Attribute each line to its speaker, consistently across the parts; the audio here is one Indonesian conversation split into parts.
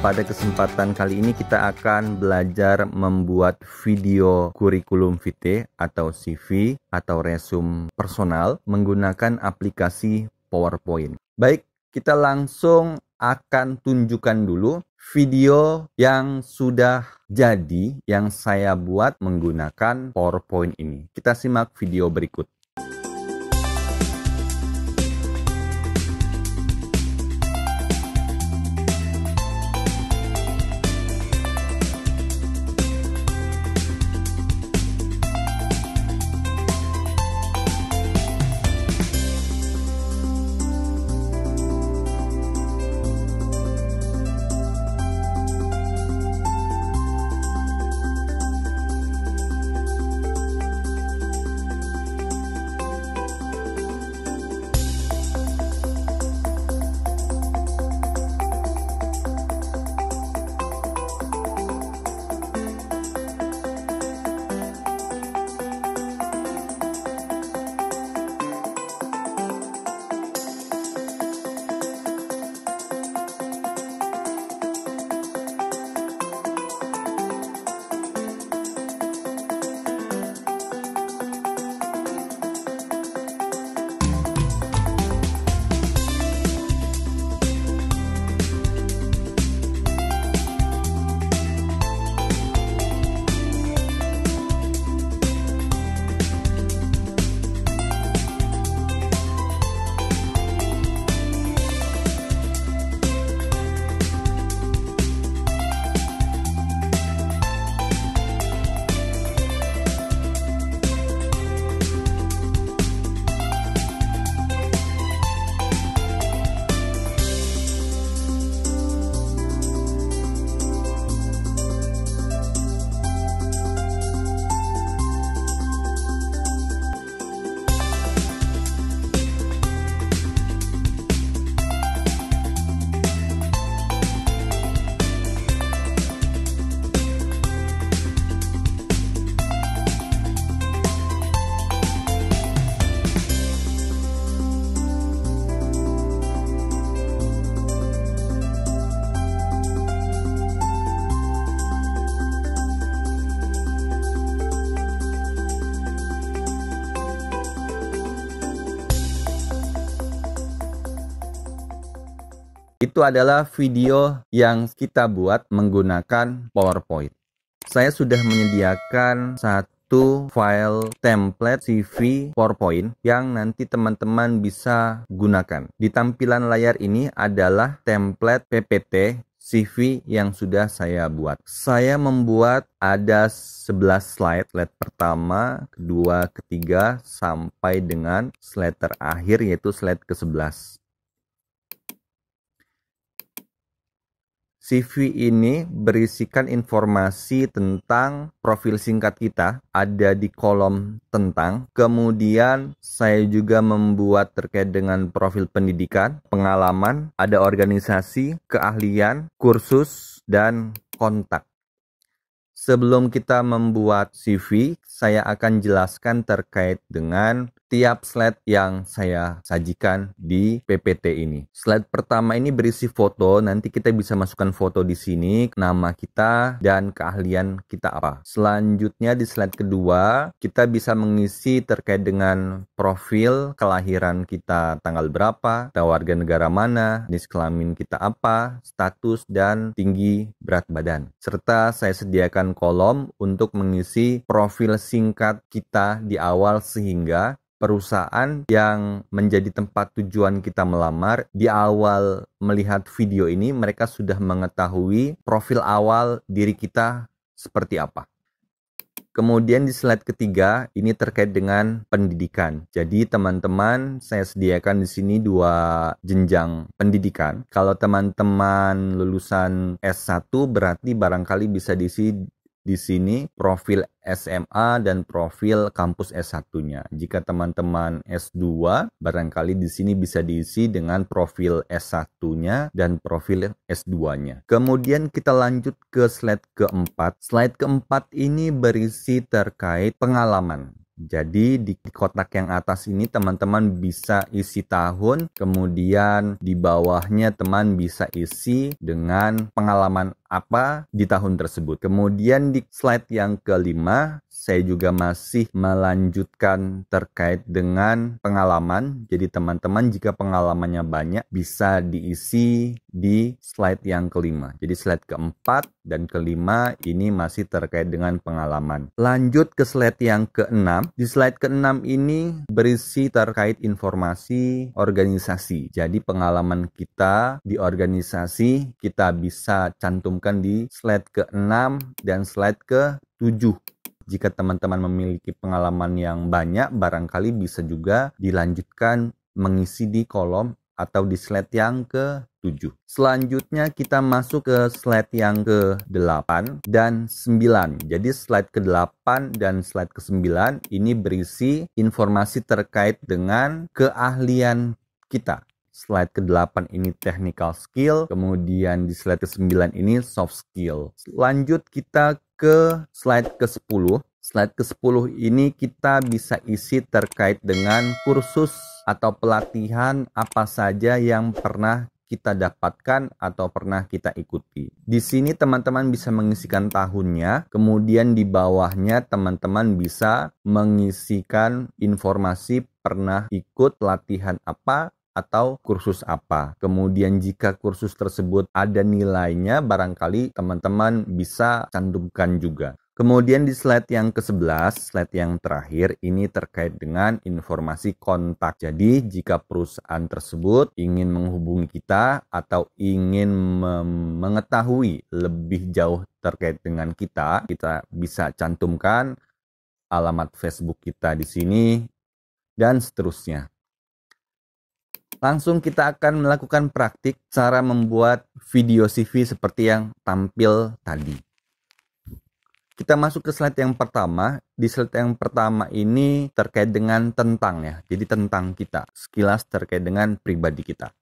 Speaker 1: pada kesempatan kali ini kita akan belajar membuat video kurikulum vitae atau CV atau resume personal menggunakan aplikasi PowerPoint. Baik, kita langsung akan tunjukkan dulu video yang sudah jadi yang saya buat menggunakan PowerPoint ini. Kita simak video berikut. Itu adalah video yang kita buat menggunakan PowerPoint. Saya sudah menyediakan satu file template CV PowerPoint yang nanti teman-teman bisa gunakan. Di tampilan layar ini adalah template PPT CV yang sudah saya buat. Saya membuat ada 11 slide. Slide pertama, kedua, ketiga, sampai dengan slide terakhir yaitu slide ke-11. CV ini berisikan informasi tentang profil singkat kita, ada di kolom tentang. Kemudian saya juga membuat terkait dengan profil pendidikan, pengalaman, ada organisasi, keahlian, kursus, dan kontak. Sebelum kita membuat CV, saya akan jelaskan terkait dengan tiap slide yang saya sajikan di PPT ini. Slide pertama ini berisi foto, nanti kita bisa masukkan foto di sini, nama kita dan keahlian kita apa. Selanjutnya di slide kedua, kita bisa mengisi terkait dengan profil, kelahiran kita tanggal berapa, kita warga negara mana, jenis kelamin kita apa, status dan tinggi berat badan. Serta saya sediakan kolom untuk mengisi profil singkat kita di awal sehingga perusahaan yang menjadi tempat tujuan kita melamar di awal melihat video ini mereka sudah mengetahui profil awal diri kita seperti apa. Kemudian di slide ketiga ini terkait dengan pendidikan. Jadi teman-teman saya sediakan di sini dua jenjang pendidikan. Kalau teman-teman lulusan S1 berarti barangkali bisa diisi di sini profil SMA dan profil kampus S1-nya. Jika teman-teman S2, barangkali di sini bisa diisi dengan profil S1-nya dan profil S2-nya. Kemudian kita lanjut ke slide keempat. Slide keempat ini berisi terkait pengalaman. Jadi di kotak yang atas ini teman-teman bisa isi tahun, kemudian di bawahnya teman bisa isi dengan pengalaman apa di tahun tersebut. Kemudian di slide yang kelima, saya juga masih melanjutkan terkait dengan pengalaman. Jadi teman-teman jika pengalamannya banyak bisa diisi di slide yang kelima. Jadi slide keempat dan kelima ini masih terkait dengan pengalaman. Lanjut ke slide yang keenam. Di slide keenam ini berisi terkait informasi organisasi. Jadi pengalaman kita di organisasi kita bisa cantumkan di slide ke-6 dan slide ke-7. Jika teman-teman memiliki pengalaman yang banyak, barangkali bisa juga dilanjutkan mengisi di kolom atau di slide yang ke-7. Selanjutnya kita masuk ke slide yang ke-8 dan 9. Jadi slide ke-8 dan slide ke-9 ini berisi informasi terkait dengan keahlian kita. Slide ke-8 ini technical skill, kemudian di slide ke-9 ini soft skill. Lanjut kita ke slide ke-10. Slide ke-10 ini kita bisa isi terkait dengan kursus atau pelatihan apa saja yang pernah kita dapatkan atau pernah kita ikuti. Di sini teman-teman bisa mengisikan tahunnya, kemudian di bawahnya teman-teman bisa mengisikan informasi pernah ikut pelatihan apa atau kursus apa. Kemudian jika kursus tersebut ada nilainya, barangkali teman-teman bisa cantumkan juga. Kemudian di slide yang ke-11, slide yang terakhir, ini terkait dengan informasi kontak. Jadi jika perusahaan tersebut ingin menghubungi kita atau ingin mengetahui lebih jauh terkait dengan kita bisa cantumkan alamat Facebook kita di sini dan seterusnya. Langsung kita akan melakukan praktik cara membuat video CV seperti yang tampil tadi. Kita masuk ke slide yang pertama. Di slide yang pertama ini terkait dengan tentang ya. Jadi tentang kita. Sekilas terkait dengan pribadi kita.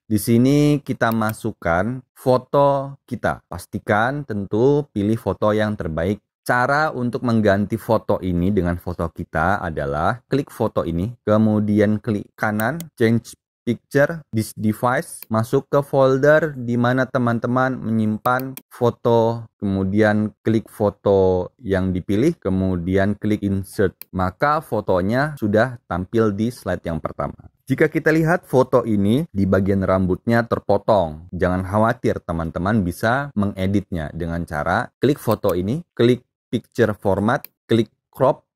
Speaker 1: Di sini kita masukkan foto kita. Pastikan tentu pilih foto yang terbaik. Cara untuk mengganti foto ini dengan foto kita adalah klik foto ini. Kemudian klik kanan, change picture, this device, masuk ke folder di mana teman-teman menyimpan foto, kemudian klik foto yang dipilih, kemudian klik insert. Maka fotonya sudah tampil di slide yang pertama. Jika kita lihat foto ini di bagian rambutnya terpotong, jangan khawatir, teman-teman bisa mengeditnya dengan cara klik foto ini, klik picture format, klik crop,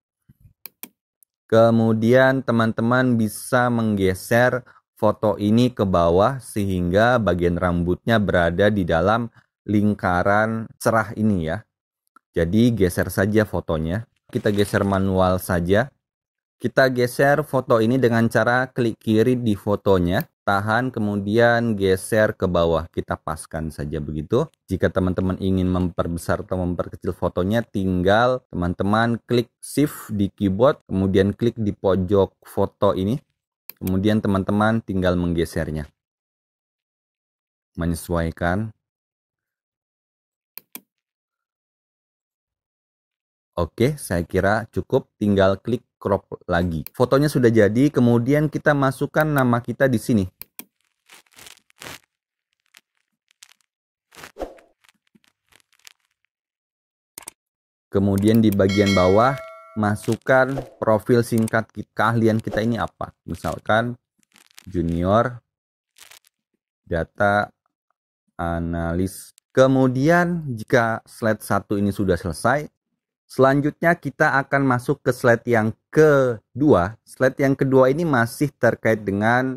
Speaker 1: kemudian teman-teman bisa menggeser foto ini ke bawah sehingga bagian rambutnya berada di dalam lingkaran cerah ini ya. Jadi geser saja fotonya. Kita geser manual saja. Kita geser foto ini dengan cara klik kiri di fotonya. Tahan kemudian geser ke bawah. Kita paskan saja begitu. Jika teman-teman ingin memperbesar atau memperkecil fotonya, tinggal teman-teman klik shift di keyboard. Kemudian klik di pojok foto ini. Kemudian teman-teman tinggal menggesernya. Menyesuaikan. Oke, saya kira cukup. Tinggal klik crop lagi. Fotonya sudah jadi, kemudian kita masukkan nama kita di sini. Kemudian di bagian bawah masukkan profil singkat keahlian kita ini apa. Misalkan junior data analis. Kemudian jika slide 1 ini sudah selesai, selanjutnya kita akan masuk ke slide yang kedua. Slide yang kedua ini masih terkait dengan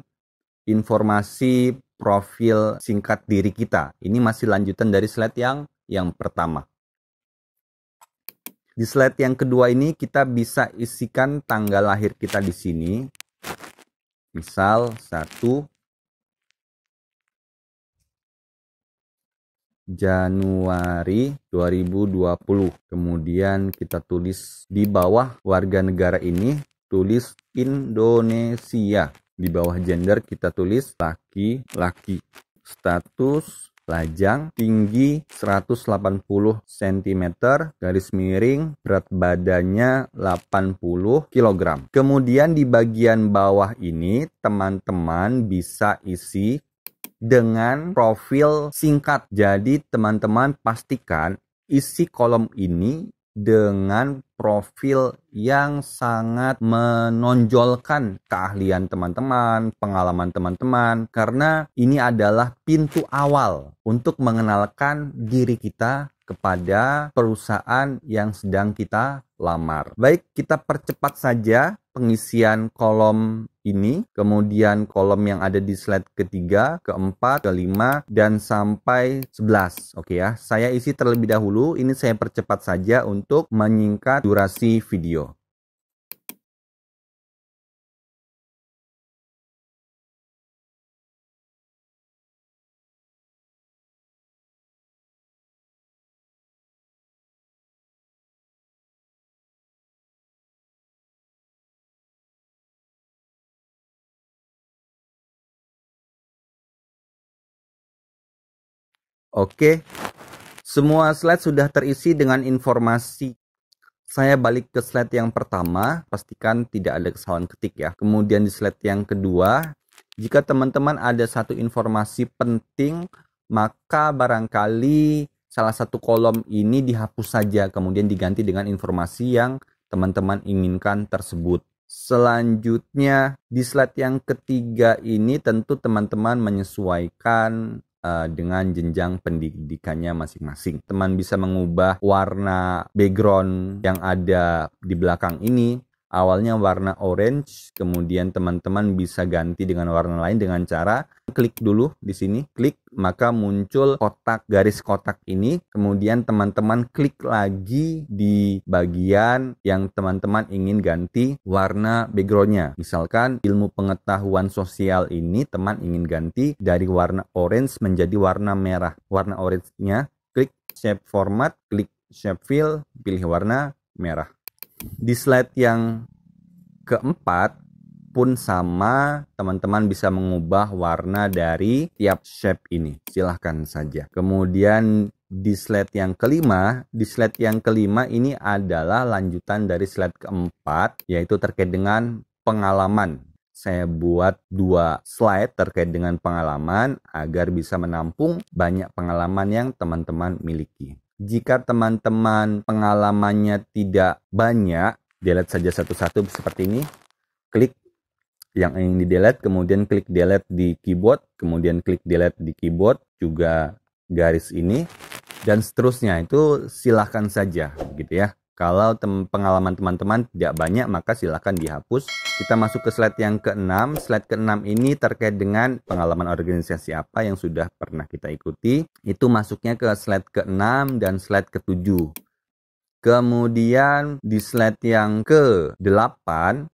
Speaker 1: informasi profil singkat diri kita. Ini masih lanjutan dari slide yang pertama. Di slide yang kedua ini kita bisa isikan tanggal lahir kita di sini. Misal 1 Januari 2020. Kemudian kita tulis di bawah warga negara ini, tulis Indonesia. Di bawah gender kita tulis laki-laki. Status lajang, tinggi 180 cm, garis miring, berat badannya 80 kg. Kemudian di bagian bawah ini teman-teman bisa isi dengan profil singkat. Jadi teman-teman pastikan isi kolom ini dengan profil yang sangat menonjolkan keahlian teman-teman, pengalaman teman-teman, karena ini adalah pintu awal untuk mengenalkan diri kita kepada perusahaan yang sedang kita lamar. Baik, kita percepat saja pengisian kolom ini, kemudian kolom yang ada di slide ketiga, keempat, kelima, dan sampai 11. Oke ya, saya isi terlebih dahulu, ini saya percepat saja untuk menyingkat durasi video. Oke, semua slide sudah terisi dengan informasi. Saya balik ke slide yang pertama, pastikan tidak ada kesalahan ketik ya. Kemudian di slide yang kedua, jika teman-teman ada satu informasi penting, maka barangkali salah satu kolom ini dihapus saja, kemudian diganti dengan informasi yang teman-teman inginkan tersebut. Selanjutnya, di slide yang ketiga ini tentu teman-teman menyesuaikan dengan jenjang pendidikannya masing-masing. Teman bisa mengubah warna background yang ada di belakang ini. Awalnya warna orange, kemudian teman-teman bisa ganti dengan warna lain dengan cara klik dulu di sini, klik, maka muncul kotak, garis kotak ini, kemudian teman-teman klik lagi di bagian yang teman-teman ingin ganti warna backgroundnya. Misalkan ilmu pengetahuan sosial ini teman ingin ganti dari warna orange menjadi warna merah. Warna orange-nya, klik shape format, klik shape fill, pilih warna merah. Di slide yang keempat pun sama, teman-teman bisa mengubah warna dari tiap shape ini. Silahkan saja. Kemudian di slide yang kelima, ini adalah lanjutan dari slide keempat, yaitu terkait dengan pengalaman. Saya buat 2 slide terkait dengan pengalaman agar bisa menampung banyak pengalaman yang teman-teman miliki. Jika teman-teman pengalamannya tidak banyak, delete saja satu-satu seperti ini. Klik yang ingin di delete, kemudian klik delete di keyboard, kemudian klik delete di keyboard, juga garis ini, dan seterusnya. Itu silahkan saja, gitu ya. Kalau pengalaman teman-teman tidak banyak, maka silahkan dihapus. Kita masuk ke slide yang ke-6. Slide ke-6 ini terkait dengan pengalaman organisasi apa yang sudah pernah kita ikuti. Itu masuknya ke slide ke-6 dan slide ke-7. Kemudian di slide yang ke-8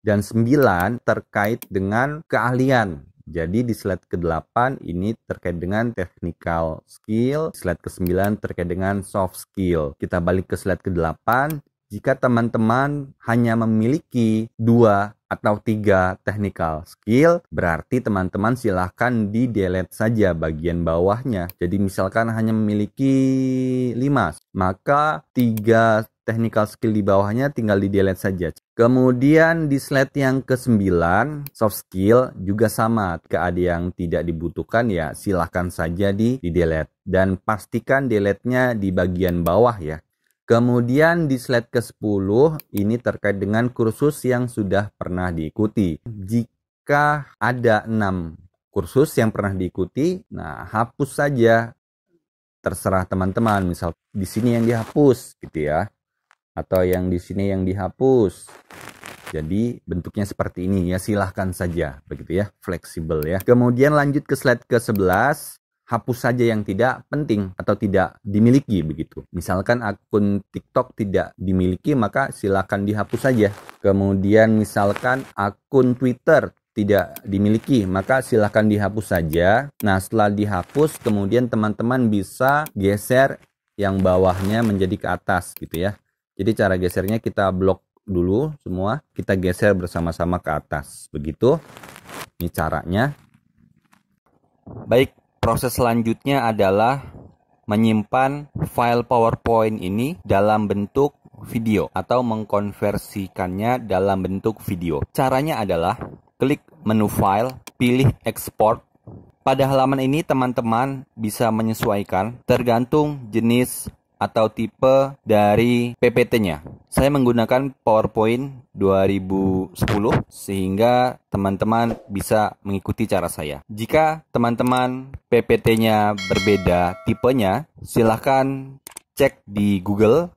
Speaker 1: dan 9 terkait dengan keahlian. Jadi di slide ke-8 ini terkait dengan technical skill, slide ke-9 terkait dengan soft skill. Kita balik ke slide ke-8. Jika teman-teman hanya memiliki 2 atau 3 technical skill, berarti teman-teman silahkan di-delete saja bagian bawahnya. Jadi misalkan hanya memiliki 5, maka 3 technical skill di bawahnya tinggal di-delete saja. Kemudian di slide yang ke-9, soft skill juga sama. Jika ada yang tidak dibutuhkan ya silahkan saja di-delete. Dan pastikan delete-nya di bagian bawah ya. Kemudian di slide ke-10 ini terkait dengan kursus yang sudah pernah diikuti. Jika ada 6 kursus yang pernah diikuti, nah hapus saja. Terserah teman-teman, misal di sini yang dihapus gitu ya. Atau yang di sini yang dihapus. Jadi bentuknya seperti ini ya, silahkan saja begitu ya, fleksibel ya. Kemudian lanjut ke slide ke-11. Hapus saja yang tidak penting atau tidak dimiliki begitu. Misalkan akun TikTok tidak dimiliki, maka silakan dihapus saja. Kemudian misalkan akun Twitter tidak dimiliki, maka silakan dihapus saja. Nah, setelah dihapus, kemudian teman-teman bisa geser yang bawahnya menjadi ke atas gitu ya. Jadi cara gesernya kita blok dulu semua, kita geser bersama-sama ke atas. Begitu. Ini caranya. Baik. Proses selanjutnya adalah menyimpan file PowerPoint ini dalam bentuk video atau mengkonversikannya dalam bentuk video. Caranya adalah klik menu file, pilih export. Pada halaman ini teman-teman bisa menyesuaikan tergantung jenis atau tipe dari PPT-nya. Saya menggunakan PowerPoint 2010 sehingga teman-teman bisa mengikuti cara saya. Jika teman-teman PPT-nya berbeda tipenya, silahkan cek di Google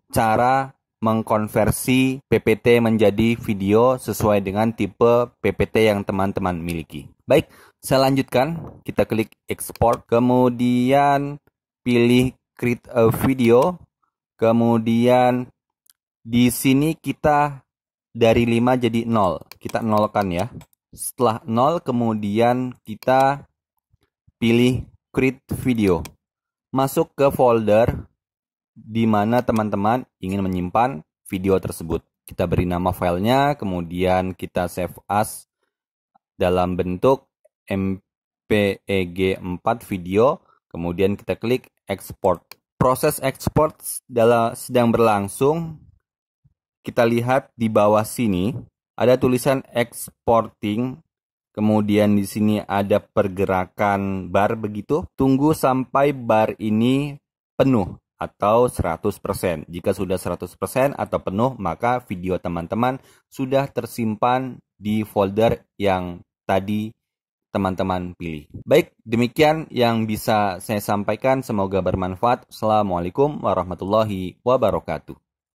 Speaker 1: cara mengkonversi PPT menjadi video sesuai dengan tipe PPT yang teman-teman miliki. Baik, saya lanjutkan. Kita klik export, kemudian pilih create a video, kemudian di sini kita dari 5 jadi 0. Kita nolkan ya. Setelah 0 kemudian kita pilih create video. Masuk ke folder di mana teman-teman ingin menyimpan video tersebut. Kita beri nama filenya, kemudian kita save as dalam bentuk MPEG 4 video, kemudian kita klik export. Proses export sedang berlangsung. Kita lihat di bawah sini ada tulisan exporting. Kemudian di sini ada pergerakan bar begitu. Tunggu sampai bar ini penuh atau 100%. Jika sudah 100% atau penuh, maka video teman-teman sudah tersimpan di folder yang tadi teman-teman pilih. Baik, demikian yang bisa saya sampaikan. Semoga bermanfaat. Assalamualaikum warahmatullahi wabarakatuh.